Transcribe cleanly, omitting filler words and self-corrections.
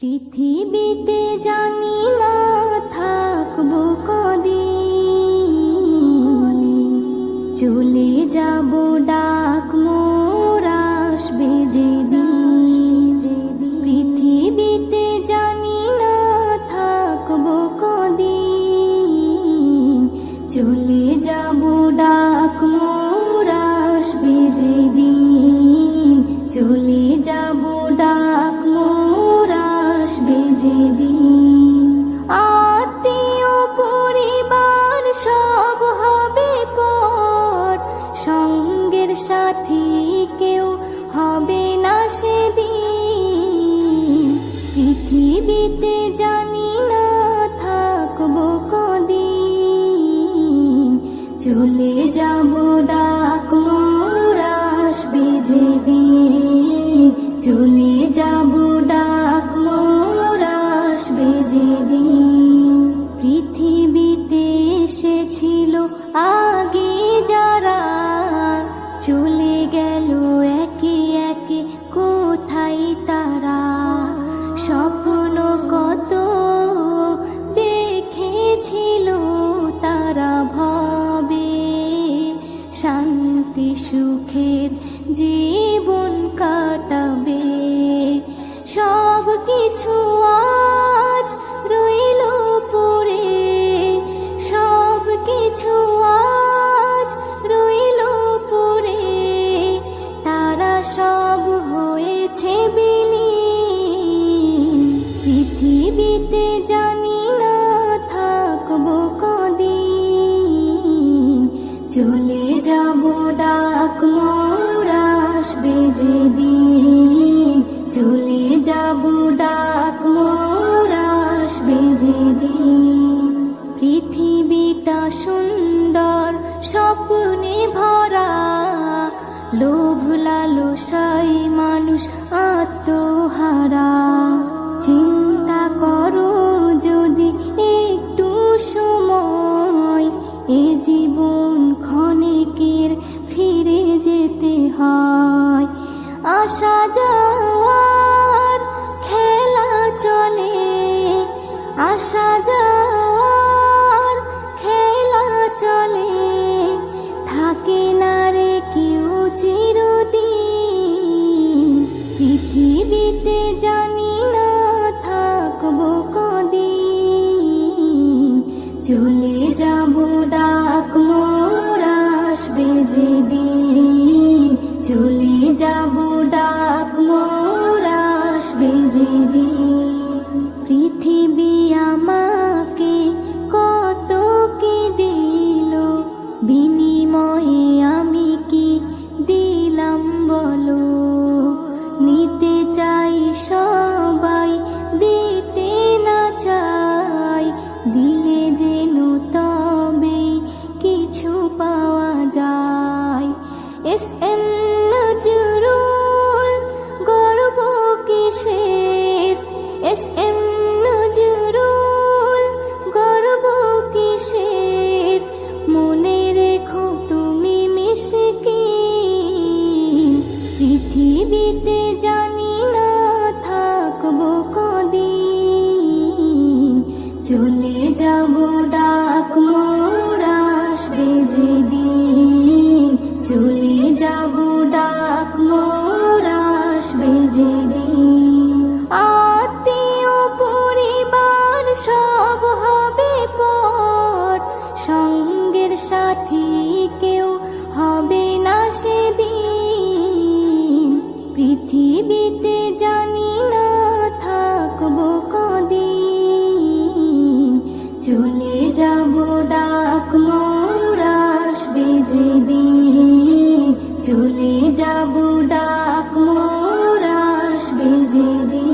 পৃথিবীতে জানি না থাকবো কদিন, চলে যাব ডাক মোর আসবে যেদিন। পৃথিবীতে জানি না থাকবো কদিন, চলে যাব ডাক মোর আসবে যেদিন। চলে যাব ডাক মোর আসবে যেদিন। আত্মীয় পরিবার সব হবে পর, সঙ্গের সাথী কেউ হবে না সেদিন। পৃথিবীতে জানি না থাকবো কদিন, চলে যাব ডাক মোর আসবে যেদিন। চলে যাব ডাক মোর আসবে যেদিন। পৃথিবীতে এসেছিল আগে যারা, চলে গেল একে একে কোথায় তারা। স্বপ্ন কত দেখেছিল তারা ভাবে, শান্তি সুখের জীবন কাটাবে। সব কিছু আজ রইল পড়ে, সব কিছু আজ রইল পড়ে। তারা সব হয়েছে বিলীন। পৃথিবীতে জানি না থাকবো কদিন, চলে যাব ডাক মোর আসবে যেদিন। চলে যাব ডাক মোর আসবে যেদিন। পৃথিবীটা সুন্দর স্বপ্নে ভরা, লোভ লালসায় মানুষ আত্মহারা। চিন্তা করো যদি একটু সময়, এ জীবন ক্ষণিকের ফিরে যেতে হয়। আসা যাওয়ার খেলা চলে, আসা যাওয়ার খেলা চলে। থাকে না রে কেউ চিরদিন। পৃথিবীতে জানি না থাকবো কদিন, চলে যাব ডাক মোর আসবে যেদিন। চলে যাব ডাক মোর আসবে যেদিন। পৃথিবী আমাকে কত কি দিল, বিনিময়ে আমি কি দিলাম বলো। নিতে চাই সবাই, দিতে না চাই, দিলে যেন তবে কিছু পাওয়া যায়। এস.এম. নজরুল, গর্ব কিসের। এস.এম. নজরুল, গর্ব কিসের। মনে রেখো তুমি মিসকিন। পৃথিবীতে জানি না থাকবো কদিন, চলে যাব ডাক মোর আসবে যেদিন। চলে যাব ডাক মোর আসবে যেদিন। আত্মীয় পরিবার সব হবে পর, সঙ্গের সাথী কেউ হবে না সেদিন। পৃথিবীতে জানি না থাকবো কদিন, চলে যাব ডাক মোর আসবে যেদিন। চলে যাব ডাক মোর আসবে যেদিন।